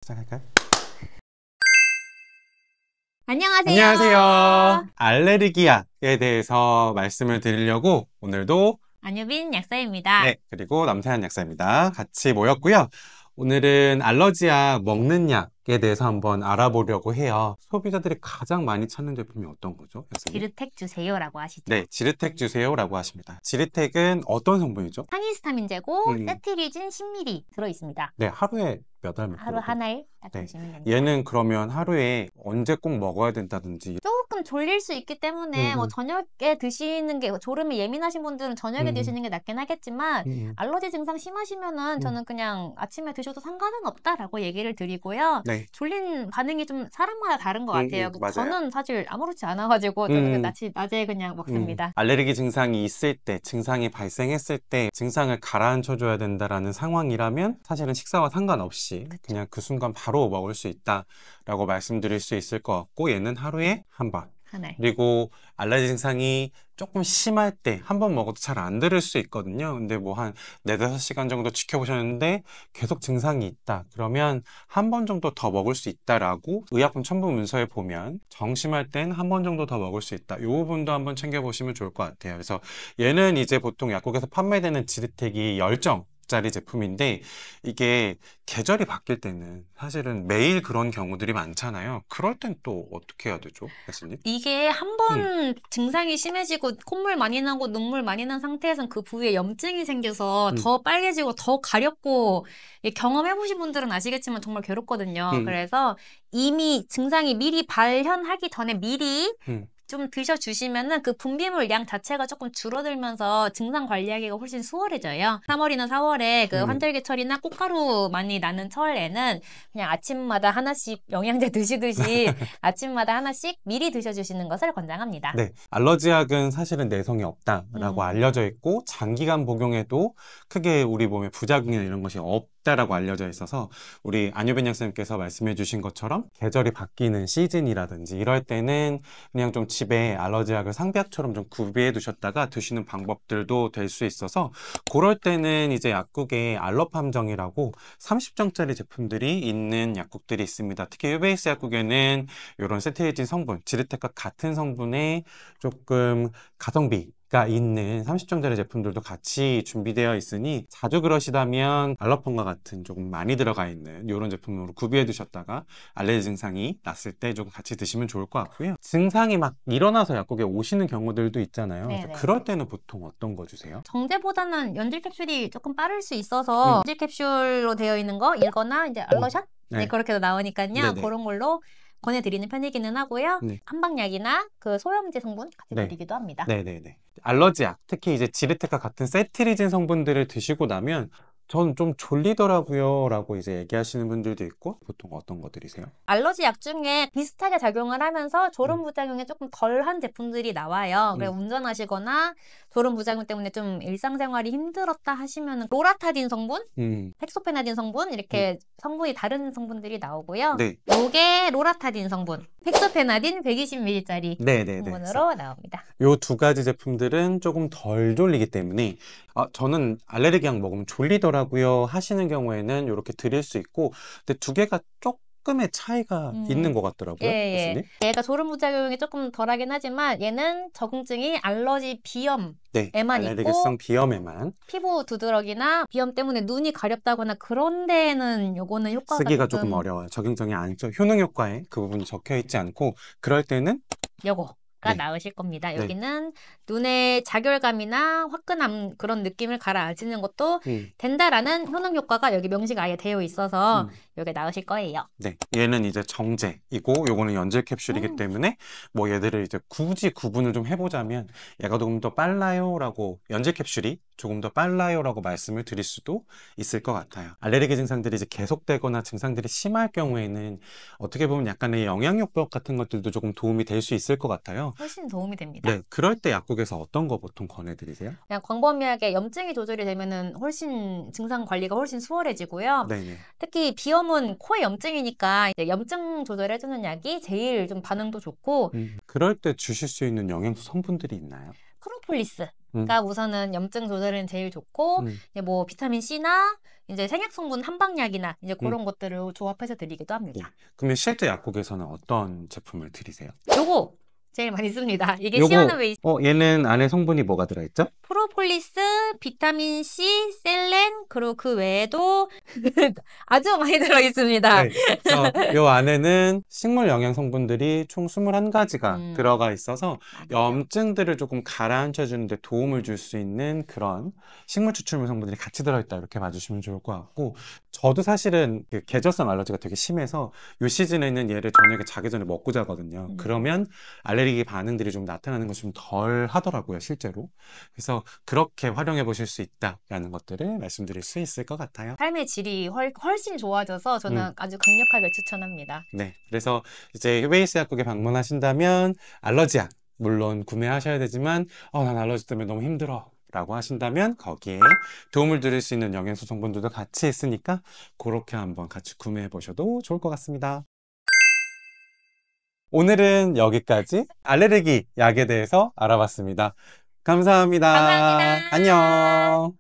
시작할까요? 안녕하세요. 안녕하세요. 알레르기약에 대해서 말씀을 드리려고 오늘도 안유빈 약사입니다. 네, 그리고 남태한 약사입니다. 같이 모였고요. 오늘은 알러지약 먹는 약에 대해서 한번 알아보려고 해요. 소비자들이 가장 많이 찾는 제품이 어떤 거죠, 약사님? 지르텍 주세요라고 하시죠. 네, 지르텍 주세요라고 하십니다. 지르텍은 어떤 성분이죠? 상히스타민제고 세트리진 10ml 들어있습니다. 네, 하루에 몇 알 하루 먹거든요. 한 알 딱 네. 드시면 됩니다. 얘는 그러면 하루에 언제 꼭 먹어야 된다든지 조금 졸릴 수 있기 때문에 뭐 저녁에 드시는 게, 졸음에 예민하신 분들은 저녁에 드시는 게 낫긴 하겠지만 알러지 증상 심하시면은 저는 그냥 아침에 드셔도 상관은 없다라고 얘기를 드리고요. 네. 졸린 반응이 좀 사람마다 다른 것 같아요. 맞아요. 저는 사실 아무렇지 않아가지고 저는 낮에 그냥 먹습니다. 알레르기 증상이 있을 때, 증상이 발생했을 때 증상을 가라앉혀줘야 된다라는 상황이라면 사실은 식사와 상관없이 그냥 그 순간 바로 먹을 수 있다라고 말씀드릴 수 있을 것 같고, 얘는 하루에 한 번. 한 알. 그리고 알레르기 증상이 조금 심할 때 한 번 먹어도 잘 안 들을 수 있거든요. 근데 뭐 한 4~5시간 정도 지켜보셨는데 계속 증상이 있다. 그러면 한 번 정도 더 먹을 수 있다라고 의약품 첨부 문서에 보면 정심할 땐 한 번 정도 더 먹을 수 있다. 이 부분도 한번 챙겨보시면 좋을 것 같아요. 그래서 얘는 이제 보통 약국에서 판매되는 지르텍이 10정짜리 제품인데 이게 계절이 바뀔 때는 사실은 매일 그런 경우들이 많잖아요. 그럴 땐 또 어떻게 해야 되죠, 교수님? 이게 한 번 증상이 심해지고 콧물 많이 나고 눈물 많이 난 상태에선 그 부위에 염증이 생겨서 더 빨개지고 더 가렵고, 경험해보신 분들은 아시겠지만 정말 괴롭거든요. 그래서 이미 증상이 미리 발현하기 전에 미리 좀 드셔주시면은 그 분비물 양 자체가 조금 줄어들면서 증상 관리하기가 훨씬 수월해져요. 3월이나 4월에 그 환절기철이나 꽃가루 많이 나는 철에는 그냥 아침마다 하나씩 영양제 드시듯이 아침마다 하나씩 미리 드셔주시는 것을 권장합니다. 네, 알러지약은 사실은 내성이 없다라고 알려져 있고 장기간 복용해도 크게 우리 몸에 부작용이나 이런 것이 없다라고 알려져 있어서 우리 안유빈 약사님께서 말씀해 주신 것처럼 계절이 바뀌는 시즌이라든지 이럴 때는 그냥 좀 집에 알러지약을 상비약처럼 좀 구비해 두셨다가 드시는 방법들도 될 수 있어서, 그럴 때는 이제 약국에 알러팜정이라고 30정짜리 제품들이 있는 약국들이 있습니다. 특히 유베이스 약국에는 이런 세트리진 성분, 지르텍과 같은 성분의 조금 가성비가 있는 30정짜리 제품들도 같이 준비되어 있으니 자주 그러시다면 알러펌과 같은 조금 많이 들어가 있는 이런 제품으로 구비해 두셨다가 알레르기 증상이 났을 때 조금 같이 드시면 좋을 것 같고요. 증상이 막 일어나서 약국에 오시는 경우들도 있잖아요. 그래서 그럴 때는 보통 어떤 거 주세요? 정제보다는 연질 캡슐이 조금 빠를 수 있어서 연질 캡슐로 되어 있는 거 읽거나 이제 알러샷? 네, 그렇게도 나오니까요. 그런 걸로 권해드리는 편이기는 하고요. 한방약이나 그 소염제 성분 같이 드리기도 합니다. 네네네. 알러지약, 특히 이제 지르텍과 같은 세트리진 성분들을 드시고 나면 저는 좀 졸리더라고요 라고 이제 얘기하시는 분들도 있고, 보통 어떤 거 드리세요? 알러지 약 중에 비슷하게 작용을 하면서 졸음 부작용이 조금 덜한 제품들이 나와요. 그래서 운전하시거나 졸음 부작용 때문에 좀 일상생활이 힘들었다 하시면 로라타딘 성분, 펙소페나딘 성분, 이렇게 성분이 다른 성분들이 나오고요. 요게 로라타딘 성분, 펙소페나딘 120ml짜리 성분으로 나옵니다. 요 두 가지 제품들은 조금 덜 졸리기 때문에 저는 알레르기약 먹으면 졸리더라고요 하시는 경우에는 이렇게 드릴 수 있고, 근데 두 개가 조금의 차이가 있는 것 같더라고요. 교수님? 얘가 졸음 부작용이 조금 덜하긴 하지만 얘는 적응증이 알러지 비염에만 알레르기성 있고 비염에만, 피부 두드러기나 비염 때문에 눈이 가렵다거나 그런 데에는 요거는 효과가 쓰기가 조금 어려워요. 적응증이 효능 효과에 그 부분이 적혀 있지 않고, 그럴 때는 요거가 나으실 겁니다. 여기는 눈의 자결감이나 화끈함 그런 느낌을 가라앉히는 것도 된다라는 효능 효과가 여기 명시가 아예 되어 있어서 요게 나으실 거예요. 네, 얘는 이제 정제이고 요거는 연질 캡슐이기 때문에 뭐 얘들을 이제 굳이 구분을 좀 해보자면 얘가 조금 더 빨라요 라고, 연질 캡슐이 조금 더 빨라요 라고 말씀을 드릴 수도 있을 것 같아요. 알레르기 증상들이 이제 계속되거나 증상들이 심할 경우에는 어떻게 보면 약간의 영양요법 같은 것들도 조금 도움이 될 수 있을 것 같아요. 훨씬 도움이 됩니다. 네, 그럴 때 약국에서 어떤 거 보통 권해드리세요? 그냥 광범위하게 염증이 조절이 되면은 훨씬 증상 관리가 훨씬 수월해지고요. 특히 비염은 코의 염증이니까 이제 염증 조절해주는 약이 제일 좀 반응도 좋고, 그럴 때 주실 수 있는 영양소 성분들이 있나요? 프로폴리스 우선은 염증 조절은 제일 좋고, 이제 뭐 비타민 C나 이제 생약 성분 한방약이나 이제 그런 것들을 조합해서 드리기도 합니다. 그러면 실제 약국에서는 어떤 제품을 드리세요? 요거 제일 많이 씁니다. 이게 요거, 시아나 베이스. 얘는 안에 성분이 뭐가 들어있죠? 프로폴리스, 비타민 C, 셀렌, 그리고 그 외에도 아주 많이 들어있습니다. 네. 그래서 요 안에는 식물 영양 성분들이 총 21가지가 들어가 있어서 염증들을 조금 가라앉혀 주는데 도움을 줄 수 있는 그런 식물 추출물 성분들이 같이 들어있다 이렇게 봐주시면 좋을 것 같고, 저도 사실은 그 계절성 알러지가 되게 심해서 요 시즌에는 얘를 저녁에 자기 전에 먹고 자거든요. 그러면 알레르기 반응들이 좀 나타나는 것이 좀 덜 하더라고요, 실제로. 그래서 그렇게 활용해 보실 수 있다라는 것들을 말씀드릴 수 있을 것 같아요. 삶의 질이 훨씬 좋아져서 저는 아주 강력하게 추천합니다. 네. 그래서 이제 웨이스 약국에 방문하신다면 알러지약 물론 구매하셔야 되지만 난 알러지 때문에 너무 힘들어 라고 하신다면 거기에 도움을 드릴 수 있는 영양소 성분들도 같이 있으니까 그렇게 한번 같이 구매해 보셔도 좋을 것 같습니다. 오늘은 여기까지 알레르기 약에 대해서 알아봤습니다. 감사합니다. 감사합니다. 안녕.